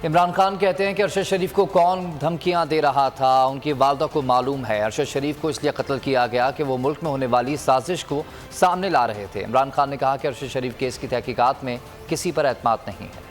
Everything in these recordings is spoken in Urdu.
عمران خان کہتے ہیں کہ ارشد شریف کو کون دھمکیاں دے رہا تھا ان کی والدہ کو معلوم ہے۔ ارشد شریف کو اس لیے قتل کیا گیا کہ وہ ملک میں ہونے والی سازش کو سامنے لا رہے تھے۔ عمران خان نے کہا کہ ارشد شریف کیس کی تحقیقات میں کسی پر اعتماد نہیں ہے۔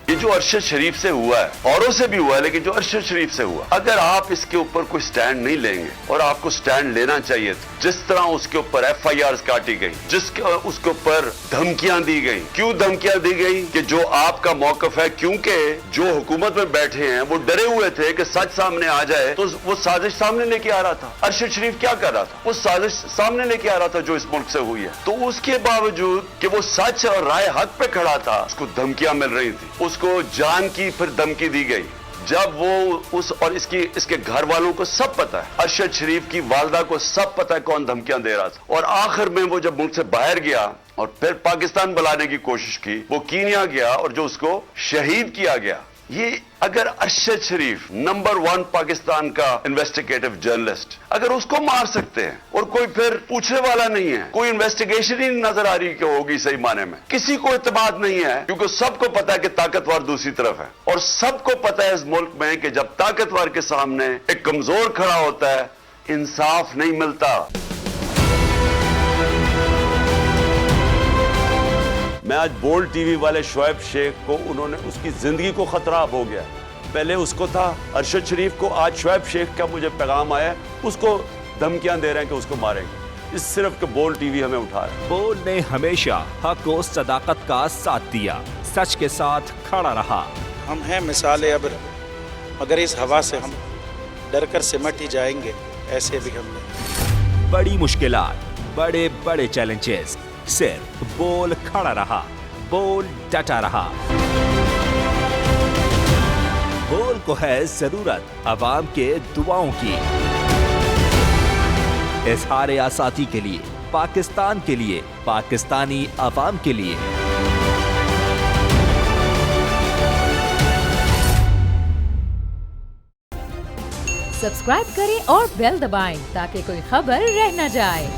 یہ جو ارشد شریف سے ہوا ہے اوروں سے بھی ہوا ہے، لیکن جو ارشد شریف سے ہوا، اگر آپ اس کے اوپر کوئی سٹینڈ نہیں لیں گے، اور آپ کو سٹینڈ لینا چاہیے تھا، جس طرح اس کے اوپر ایف آئی آرز کاٹی گئی، اس کے اوپر دھمکیاں دی گئی، کیوں دھمکیاں دی گئی کہ جو آپ کا موقف ہے، کیونکہ جو حکومت میں بیٹھے ہیں وہ ڈرے ہوئے تھے کہ سچ سامنے آ جائے تو وہ سازش سامنے لے کے آ رہا تھا۔ ارشد شریف کیا کر رہا تھا؟ وہ سازش سامنے لے کے آ رہا تھا جو اس ملک سے ہوئی ہے، تو اس کے باوجود کہ وہ سچ اور رائے حق پہ کھڑا تھا، اس کو دھمکیاں مل رہی تھی، اس کو جان کی پھر دھمکی دی گئی۔ جب وہ اور اس کے گھر والوں کو سب پتا ہے، ارشد شریف کی والدہ کو سب پتا ہے کون دھمکیاں دے رہا تھا، اور آخر میں وہ جب ملک سے باہر گیا اور پھر پاکستان بلانے کی کوشش کی، وہ کینیا گیا اور جو اس کو شہید کیا گیا۔ یہ اگر ارشد شریف نمبر 1 پاکستان کا انویسٹیگیٹو جرنلسٹ، اگر اس کو مار سکتے ہیں اور کوئی پھر پوچھنے والا نہیں ہے، کوئی انویسٹیگیشن ہی نہیں نظر آ رہی کہ ہوگی صحیح معنی میں، کسی کو اعتماد نہیں ہے، کیونکہ سب کو پتا ہے کہ طاقتور دوسری طرف ہے، اور سب کو پتا ہے اس ملک میں کہ جب طاقتور کے سامنے ایک کمزور کھڑا ہوتا ہے انصاف نہیں ملتا۔ میں آج بولڈ ٹی وی والے شعیب شیخ کو، انہوں نے اس کی زندگی کو خطرہ ہو گیا، پہلے اس کو تھا ارشد شریف کو، آج شعیب شیخ کا مجھے پیغام آیا اس کو دھمکیاں دے رہے ہیں کہ اس کو ماریں گے، اس صرف کہ بولڈ ٹی وی ہمیں اٹھا رہا ہے۔ بولڈ نے ہمیشہ حق و صداقت کا ساتھ دیا، سچ کے ساتھ کھڑا رہا۔ ہم ہیں مثال ابر، مگر اس ہوا سے ہم ڈر کر سمٹ ہی جائیں گے، ایسے بھی ہم نے بڑی مشکلات، بڑے بڑے چیلنجز، صرف بول کھڑا رہا، بول ڈٹا رہا۔ بول کو ہے ضرورت عوام کے دعاؤں کی، اظہار آزادی کے لیے، پاکستان کے لیے، پاکستانی عوام کے لیے۔ سبسکرائب کریں اور بیل دبائیں تاکہ کوئی خبر رہ نہ جائے۔